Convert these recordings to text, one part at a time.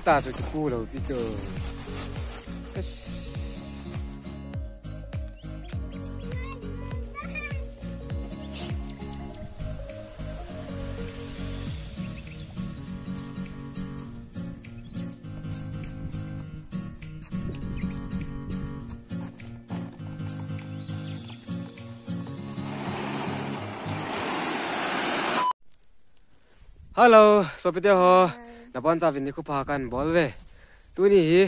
cái ta rồi cái cu đâu bây giờ hello, so bây giờ họ là bọn gia viên đi khúc phá căn ball về, tôi đi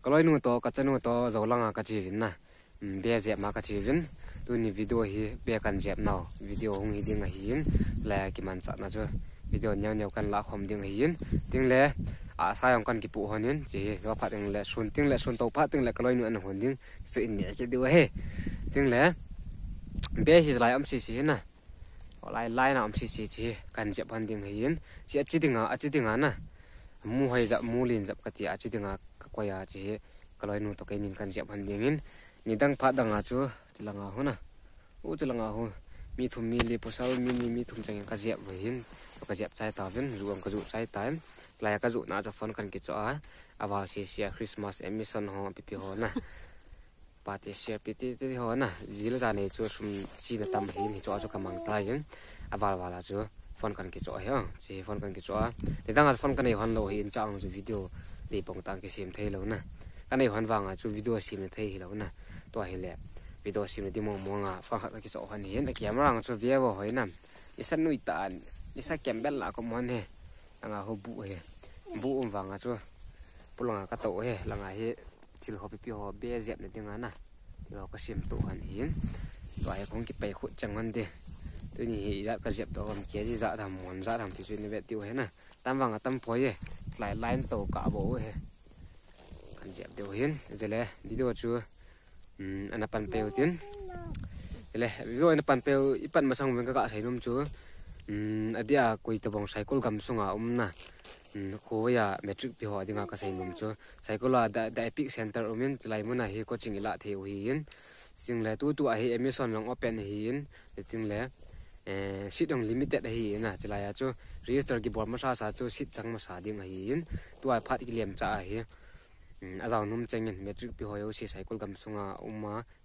cái loại nuôi to, cái chân nuôi to, giàu lăng à cái gì viên nè, bé dẹp mà cái gì viên, tôi đi video hi bé căn dẹp nào, video hung hi tiếng hiến, là cái màn chọn là chưa, video nhau căn lá khom tiếng hiến, tiếng lẽ, sai ông căn cái bộ hòn hiến, chỉ nó phát tiếng lẽ xuân tàu phát tiếng lẽ cái loại nuôi ăn hòn tiếng, sự nhẹ cái điều he, tiếng lẽ, bé hi lại âm xì nè. Lai nào chỉ cần dẹp hoàn tiếng hiến chỉ tiếng nè mu hay dập mu liền dập cái tiệt chỉ tiếng quay chỉ cái loại nuôi tao cái nhìn cần dẹp hoàn tiếng hiến nhìn đang phát đang chú chỉ là ngào hơn à chỉ là ngào hơn mi thùng mi li posal mi thùng chẳng cái dẹp với hiến cái dẹp trái tàu viên ruộng cái dụ trái táo lại cái dụ nào cho phân cần cái chỗ vào chỉ Christmas emission ho pp ho nè party share pt ho na zil za ne chu sum chi na tam hi mi cho cho kamang ta yin awal chu phone kan ki cho he chi phone kan ki cho ni dang phone kan nei hon lo hi in chang chu video ni pong tang ki sim thei lo na kan nei hon wang chu video sim ne thei hi lo na to hi le video sim ne ti mong nga phone khat ki cho han hi na camera chu vie bo hoi na isan nui ta isa kembel la ko mon he anga ho bu he bu wang chu pulanga ka to he langa hi chil ho pi ho be zep ne tinga na lo ka sim to han hin to ai kong ki pai khu changan de to ni hi za ka zep to am ke ji za tham mon za tham ti chu ni ve tiu he na tam wang tam poi ye lai line to ka bo he kan zep de hin zele video chu ana pan pe tin le video ana pan pe ipan ma sang wen ka sai num chu adia koi ta bong cycle gam sunga na ko ya metric pi ho dinga ka sai num chu cycle da epic center umin chlai muna hi coaching ila the hi in sing le tu a hi emission long open hi in ting le sit on limited hi na chlai ya chu register ki bor ma sa chu sit chang ma sa ding hi in tu a phat ki lem cha hi azaw num chengin metric pi ho yo si cycle gam sunga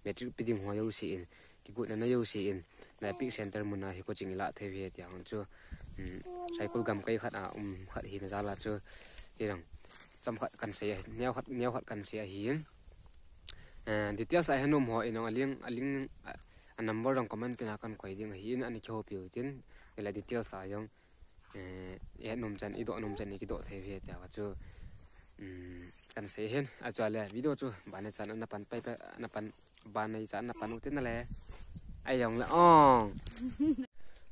metric pi ding ho yo si in ki gut na yo si in na epic center muna hi coaching ila the hi ti ang chu cycle gam kai khat khat hi na zala chu irang cham khat kan se neo khat kan se hi details ai hanum ho inong aling a number rong comment pina kan koi ding hi in ani kho piu tin ela details a yong num chan i do num chan ni ki do the ve ta wa chu kan se hen a chale video chu bane chan na pan pai na pan ban nei chan na pan utin na le ai yong la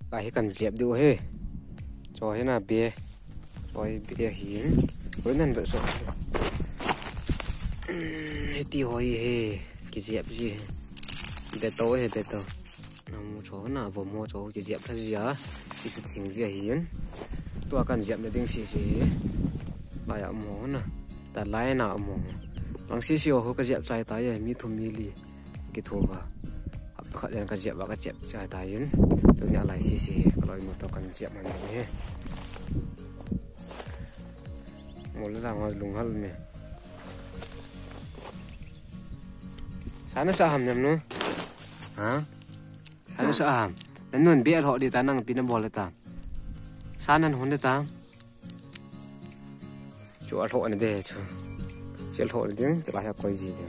ka hi kan jep du he cho thế nào bia rồi bia hiến với nên vậy rồi tí hồi he cái dẹp gì để tối để tối nằm chỗ nào vừa mua chỗ cái dẹp cái gì á thì cái chuyện gì hiến tôi cần dẹp để tiếng xì lại ở mỏ nè tại lại nào mỏ bằng xì hồ cái dẹp trái tay mi thùng mi li cái thua vào khát lên cái dẹp và cái dẹp trái tay hiến tôi nhớ lại xì kalau mau tahu kan dẹp mana ni mulai lah lung hal ni sana saham nyam nu ha sana saham dan nun biar họ di tanang pinabol ta sana hun ta chỗ họ này đây chứ chỗ họ này tiếng chỗ lại coi gì thế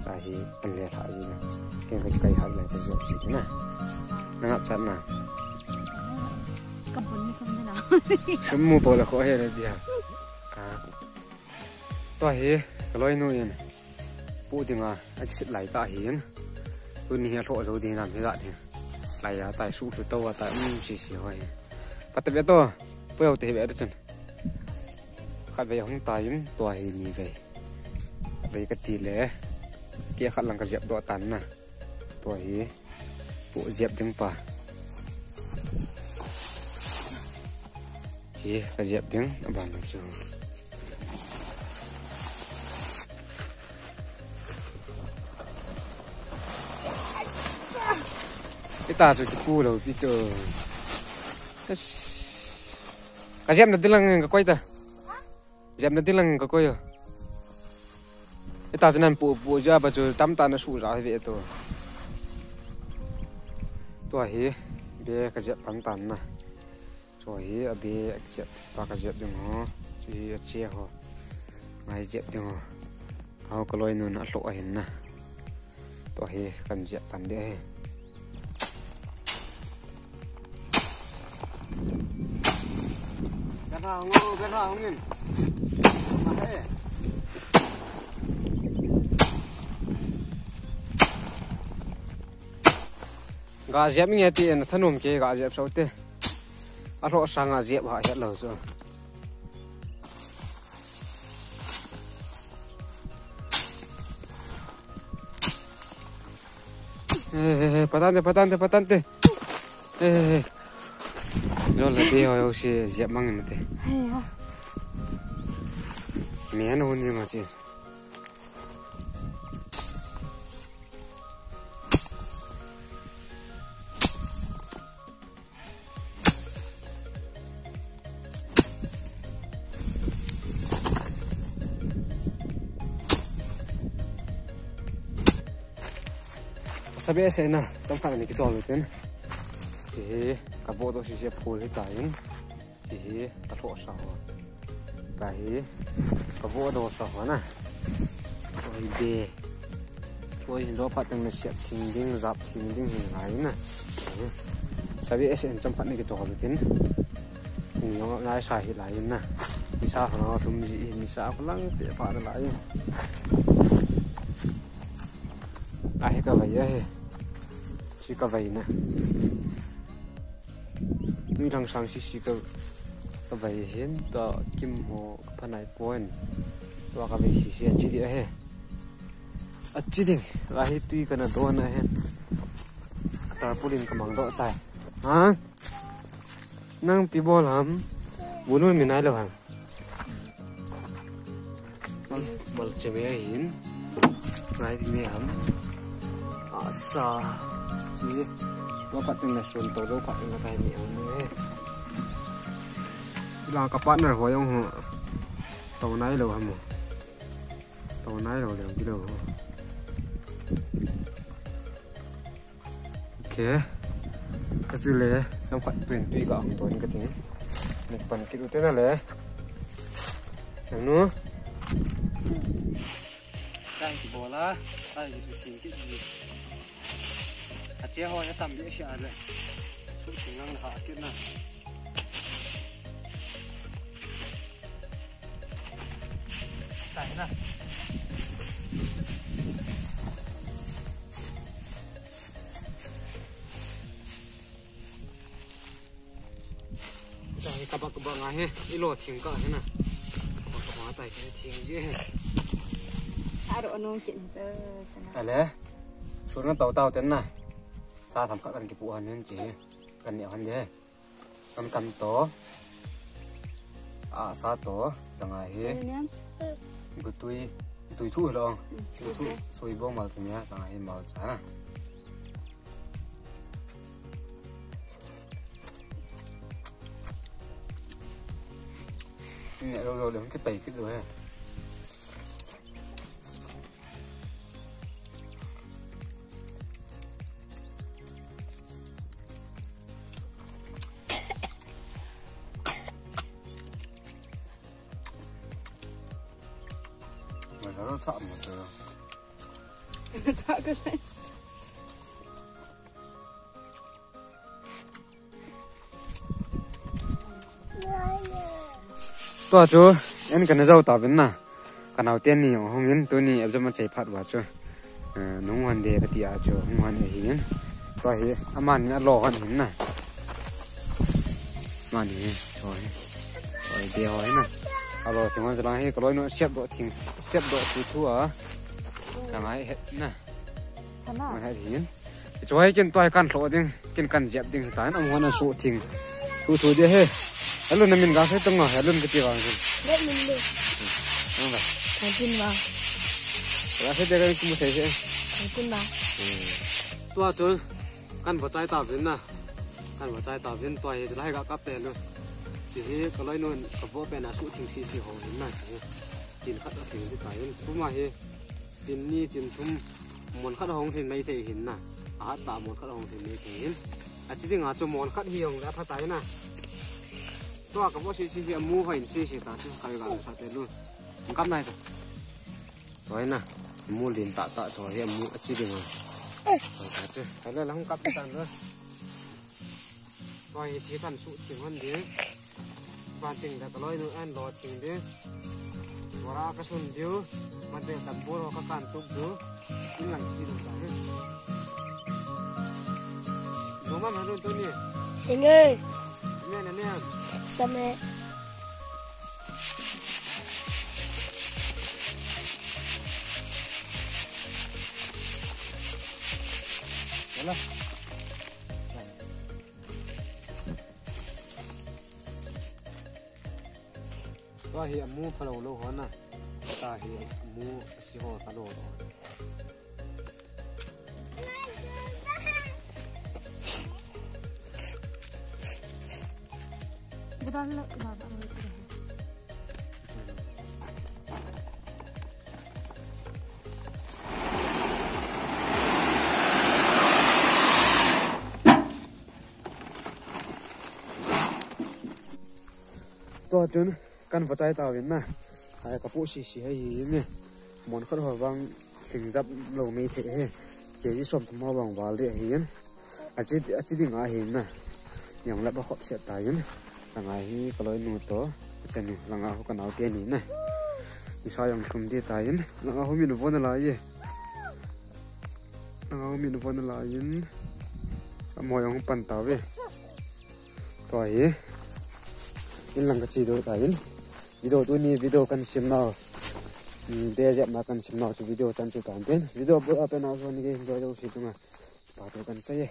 tại vì anh lẽ lại gì nè cái cây hạt này cái gì thế này nó ngập chặt nè cái mua bò là khó hết rồi đi tôi hi cái lối nuôi này bố thì mà anh xịt lại tại hiến tôi nhìn thọ rồi thì làm thế vậy thì lại tại sụt từ tàu tại xì hoài bắt tập to bây giờ thì về được chân khai về không tài tôi hi như vậy về cái tỷ lệ kia khăn làm cái dẹp độ tán nè tôi hi bộ dẹp tiếng pa chỉ cái dẹp tiếng ở bàn là trường cái ta rồi cái cu đầu đi chờ cái dẹp là tiếng là cái quay ta dẹp nó tiếng lăng có coi rồi cái tao cho nên bộ ra bà chú tắm ta nó sụ ra vậy tôi hi bé cái dẹp bắn tàn này rồi hi ở bé dẹp ta cái dẹp đừng ho chỉ chia ho ngay dẹp đừng ho ao cái lối nó lộ hình nè tôi hi cần dẹp bắn đấy cái nào nhìn mà thế gà dẹp nghe tiền thân ôm kia gà dẹp sâu tê ăn họ sang gà dẹp họ hết lâu rồi patante rồi là đi hồi aussi dẹp mang người ta mẹ nó hôn như mà chị sabi sa na tam fa ni kitol ten thì cả vô tôi sẽ phun hết tải thì cả thổ sào cái cả vô đồ sào nè rồi bê rồi gió phát đang xếp thình đinh dập thình đinh hình này nè sabi sa tam fa ni kitol ten nó lại xài lại nè đi xa nó thùng gì đi xa có lăng để phá lại ai cả vậy ấy chỉ có vậy nè nuôi thằng sang chỉ có vậy hiện đó kim hồ phần này point và cái vậy chỉ chỉ đi ấy chỉ đi lại tuy cái nào đó này ta pulin cái mảng đó tay hả năng pi bol ham muốn nuôi mình ai đâu hả mal cheme hin lại thì mình ham asa chỉ nó phát triển là xuân tổ nó phát triển là cái nhiều nữa là các bạn này hỏi ông họ tàu này đâu hả tàu này đâu đều cái đâu ok cái gì lẽ trong phát triển tùy cả ông tôi cái tiếng một phần cái đầu tiên là lẽ thằng nữa đang chỉ bỏ lá đây thì cái gì chế hoa nó tầm dễ sợ rồi số tiền năng họ kia nè này nè đây các bạn ngay he đi lột tiền cả thế nè các bạn tay cái tiền gì à độ nông chuyện giờ này lẽ số nó tàu tên này sa thầm các cái bộ hành nên chỉ cần nhẹ hơn thế cầm tổ sa tổ tầng này cái tui thu rồi tui thu soi bông màu gì nhá tầng này màu trắng à nhẹ rồi đừng cái bầy cái rồi nó thợ một giờ thợ cái này tôi chú em cần rau tỏi vẫn nè cái nào tiền nhiều không yên tôi nè em cho mà chạy phát vào chú nông hoàn đề cái tiệt chú nông hoàn đề hiến tôi hi aman nó lo hơn hiến nè mà nè rồi đi hỏi nè alo chúng ta làm cái lối nó xếp độ thì thua cả ngày hết nè mà hết hiến cho hay kiên toai can sổ tiếng kiên can dẹp tiếng tán ông hoa nó sổ tiếng thu đi hết luôn là mình gác hết tung rồi luôn cái gì vào rồi đúng rồi thằng tin vào gác hết đây cái một thế chứ thằng tin vào tua chú can vào trái tàu viên nè can vào trái tàu viên toai thì lại gác cắp tiền luôn thì cái loại nuôi cái vỗ bên là sụt thình xì hồ hình này tiền khát thình thì phải cũng mà he tiền ni tiền thum muốn khát hồng thì mấy thể hình nè ta muốn khát hồng thì mấy thể hình chỉ tiếng cho muốn khát hiền đã phát tài nè tôi cái vỗ xì xì mua phải xì xì ta chứ cái cái sao thế luôn cắm này rồi nè mua liền tạ rồi em mua chỉ tiếng rồi chứ cái này là không cắm cái nữa rồi chỉ cần sụt tiếng hơn thế và tiếng đã nói nữa anh lo tiếng thế và cái xuân chứ mà tiếng đầm bùa nó có cản tục chứ nhưng lại chỉ được cái đúng không anh tôi nhỉ Anh ơi nghe nè nè sao mẹ là tôi hiện mua phải lâu hơn nè ta hiện mua xí hồ ta lâu rồi bukan lo bapak mau itu tôi chun căn vật tay tàu đến mà hai cái bộ xì xì hay gì nhỉ muốn khát hoa vang hình dập lầu mi thế he chỉ đi xóm thầm hoa bằng vào địa hiến chỉ đi ngã hiến nè nhàng lại bắt hot sẽ tài nhỉ là ngày cái lối nuôi to chân là ngã cái nào tiền nhỉ nè thì sao yang không đi tài nhỉ là ngã hôm mình vốn là gì là ngã hôm mình vốn là gì mọi yang pan tàu về rồi in lang cái gì đó cái video tôi ni video kan sim nào để dẹp mà kan sim nào cho video chân chủ tàn tên video bữa bên nào rồi ni cái enjoy đâu xí tung à bảo tôi kan say